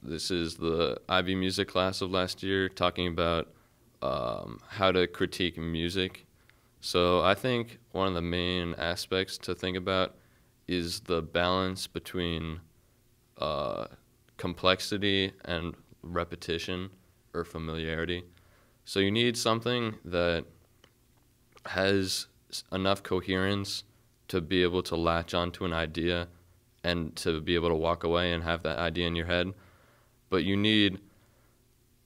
This is the IB music class of last year, talking about how to critique music. So I think one of the main aspects to think about is the balance between complexity and repetition or familiarity. So you need something that has enough coherence to be able to latch onto an idea and to be able to walk away and have that idea in your head. But you need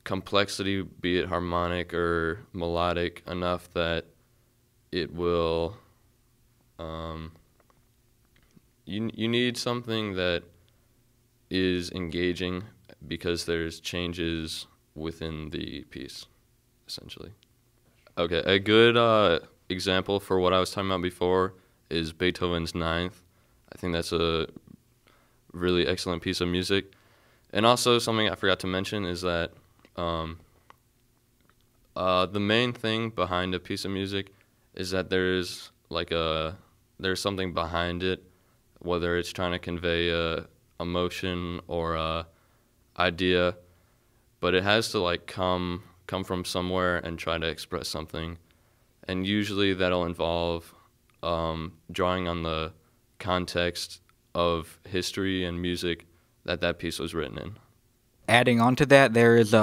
complexity, be it harmonic or melodic, enough that it will, you need something that is engaging because there's changes within the piece, essentially. Okay, a good example for what I was talking about before is Beethoven's Ninth. I think that's a really excellent piece of music. And also something I forgot to mention is that the main thing behind a piece of music is that there's something behind it, whether it's trying to convey a emotion or a idea, but it has to come from somewhere and try to express something. And usually that'll involve drawing on the context of history and music that piece was written in. Adding on to that, there is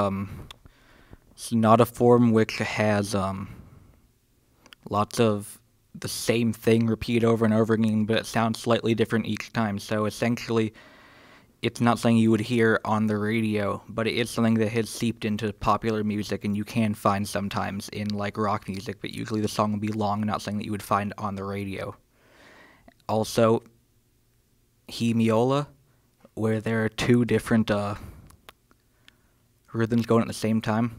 sonata form which has lots of the same thing repeated over and over again, but it sounds slightly different each time. So essentially, it's not something you would hear on the radio, but it is something that has seeped into popular music, and you can find sometimes in like rock music, but usually the song will be long, not something that you would find on the radio. Also, hemiola, where there are two different rhythms going at the same time,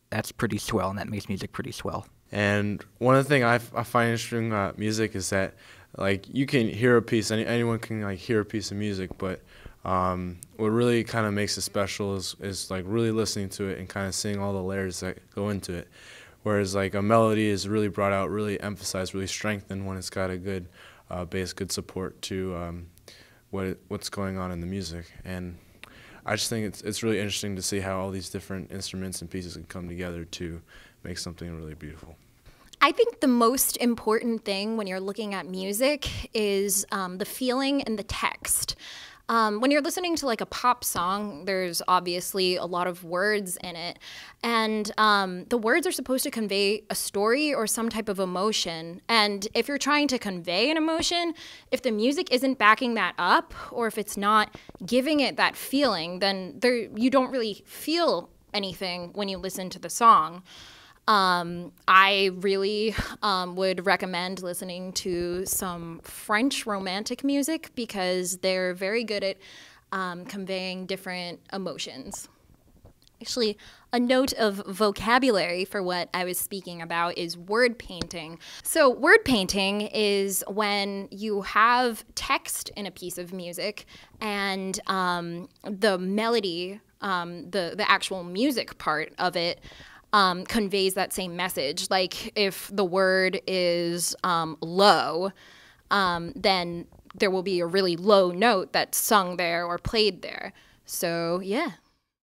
that's pretty swell, and that makes music pretty swell. And one of the things I find interesting about music is that, like, you can hear a piece, anyone can like hear a piece of music, but what really kind of makes it special is like really listening to it and kind of seeing all the layers that go into it. Whereas like a melody is really brought out, really emphasized, really strengthened when it's got a good bass, good support to what's going on in the music. And I just think it's really interesting to see how all these different instruments and pieces can come together to make something really beautiful. I think the most important thing when you're looking at music is the feeling and the text. When you're listening to like a pop song, there's obviously a lot of words in it, and the words are supposed to convey a story or some type of emotion. And if you're trying to convey an emotion, if the music isn't backing that up, or if it's not giving it that feeling, then you don't really feel anything when you listen to the song. I really would recommend listening to some French romantic music because they're very good at conveying different emotions. Actually, a note of vocabulary for what I was speaking about is word painting. So word painting is when you have text in a piece of music and the melody, the actual music part of it, conveys that same message. Like if the word is low, then there will be a really low note that's sung there or played there. So yeah.